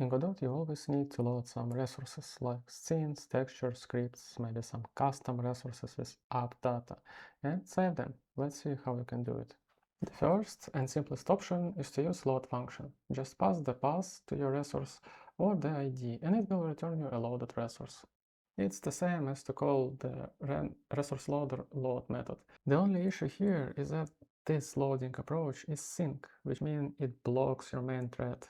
In Godot, you always need to load some resources like scenes, textures, scripts, maybe some custom resources with app data, and save them. Let's see how you can do it. The first and simplest option is to use load function. Just pass the path to your resource or the ID, and it will return you a loaded resource. It's the same as to call the resource loader load method. The only issue here is that this loading approach is sync, which means it blocks your main thread.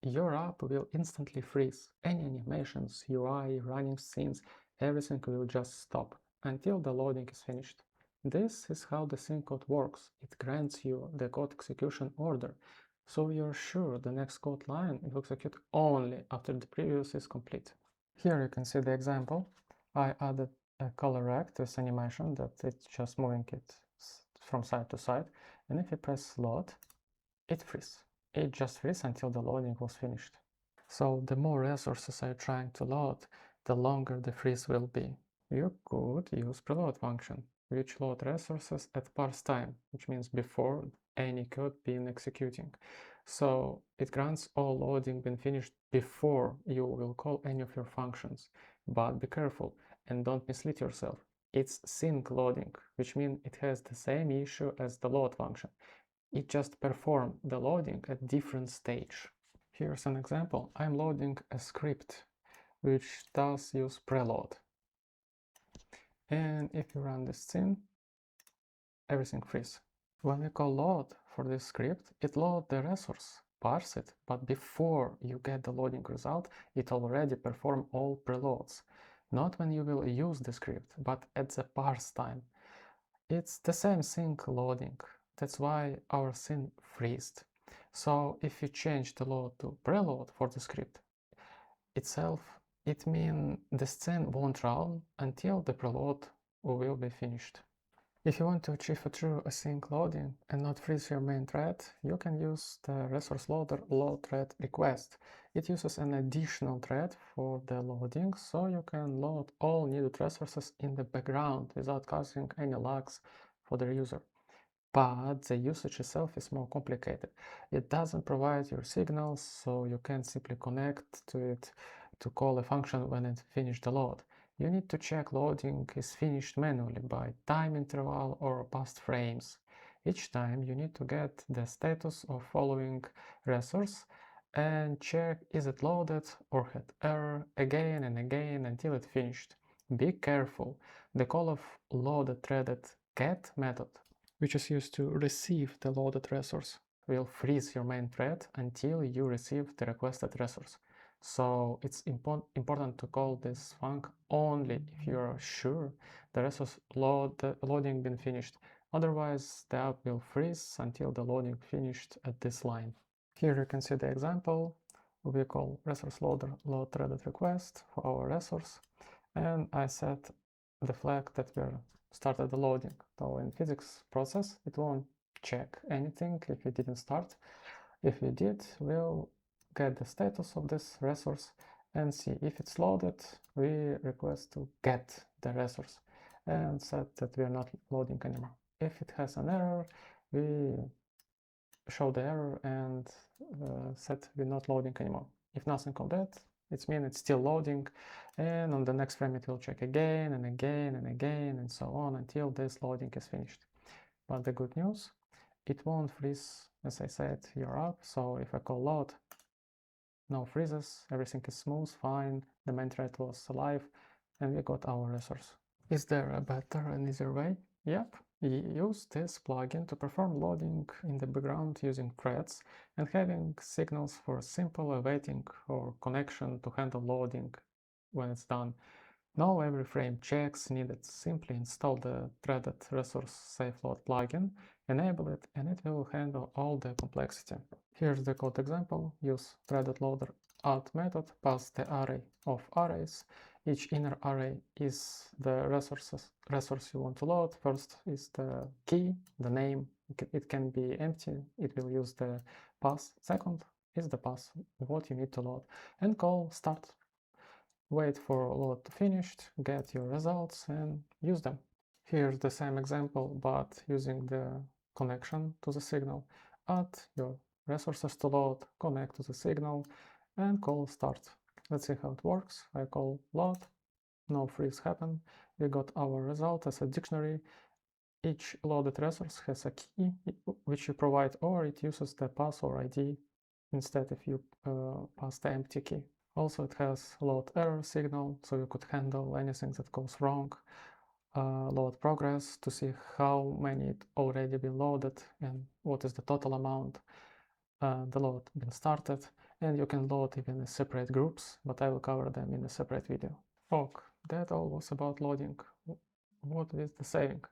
Your app will instantly freeze. Any animations, UI, running scenes, everything will just stop until the loading is finished. This is how the sync code works. It grants you the code execution order, so you're sure the next code line will execute only after the previous is complete. Here you can see the example. I added a color rect to this animation that it's just moving it from side to side, and if you press load, it freezes. It just freezes until the loading was finished. So the more resources I'm trying to load, the longer the freeze will be. You could use preload function, which load resources at parse time, which means before any code being executing. So it grants all loading being finished before you will call any of your functions. But be careful and don't mislead yourself. It's sync loading, which means it has the same issue as the load function. It just performs the loading at different stage. Here's an example. I'm loading a script which does use preload. And if you run this scene, everything freezes. When we call load for this script, it loads the resource, parse it, but before you get the loading result, it already performed all preloads. Not when you will use the script, but at the parse time. It's the same sync loading. That's why our scene freezed. So if you change the load to preload for the script itself, it means the scene won't run until the preload will be finished. If you want to achieve a true async loading and not freeze your main thread, you can use the resource loader load thread request. It uses an additional thread for the loading, so you can load all needed resources in the background without causing any lags for the user. But the usage itself is more complicated. It doesn't provide your signals, so you can't simply connect to it to call a function when it finished the load. You need to check loading is finished manually by time interval or past frames. Each time you need to get the status of following resource and check is it loaded or had error again and again until it finished. Be careful. The call of loaded threaded get method, which is used to receive the loaded resource, will freeze your main thread until you receive the requested resource. So it's important to call this func only if you are sure the resource loading been finished. Otherwise, the app will freeze until the loading finished at this line. Here you can see the example. We call resource loader load threaded request for our resource, and I set the flag that we started the loading. So in physics process, it won't check anything if it didn't start. If it did, we'll get the status of this resource and see if it's loaded. We request to get the resource and set that we are not loading anymore. If it has an error, we show the error and set we're not loading anymore. If nothing of that, it means it's still loading, and on the next frame it will check again and again and again and so on until this loading is finished. But the good news, it won't freeze, as I said, your app. So if I call load, no freezes, everything is smooth, fine, the main thread was alive, and we got our resource. Is there a better and easier way? Yep. Use this plugin to perform loading in the background using threads and having signals for simple awaiting or connection to handle loading when it's done. No every frame checks needed. Simply install the threaded resource safe load plugin, enable it, and it will handle all the complexity. Here's the code example. Use threaded loader add method, pass the array of arrays. Each inner array is the resource you want to load. First is the key, the name. It can be empty. It will use the pass. Second is the pass, what you need to load. And call start. Wait for load to finished, get your results and use them. Here's the same example, but using the connection to the signal. Add your resources to load, connect to the signal, and call start. Let's see how it works. I call load, no freeze happen. We got our result as a dictionary. Each loaded resource has a key which you provide, or it uses the pass or ID instead if you pass the empty key. Also, it has load error signal, so you could handle anything that goes wrong. Load progress to see how many it already been loaded and what is the total amount the load been started. And you can load even in separate groups, but I will cover them in a separate video. Ok, that all was about loading. What is the saving?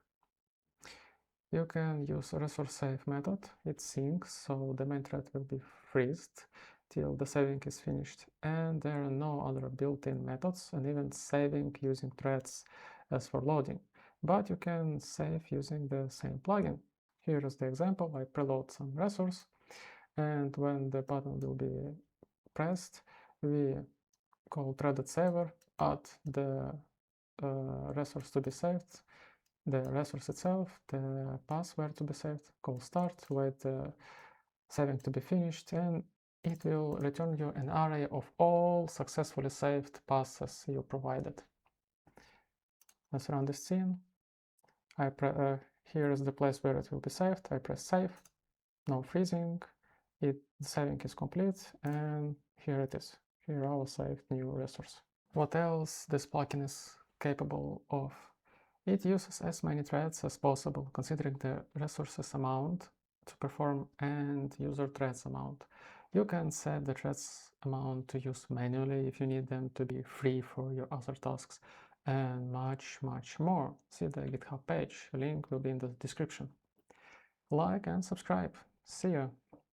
You can use a resource save method. It syncs, so the main thread will be freezed till the saving is finished. And there are no other built-in methods, and even saving using threads as for loading. But you can save using the same plugin. Here is the example. I preload some resource, and when the button will be pressed, we call threaded saver, add the resource to be saved, the resource itself, the password to be saved, call start, wait the saving to be finished, and it will return you an array of all successfully saved passes you provided. Let's run this scene. Here is the place where it will be saved. I press save, no freezing, the saving is complete, and here it is. Here our saved new resource. What else this plugin is capable of? It uses as many threads as possible, considering the resources amount to perform and user threads amount. You can set the threads amount to use manually if you need them to be free for your other tasks, and much more. See the GitHub page, link will be in the description. Like and subscribe. See you!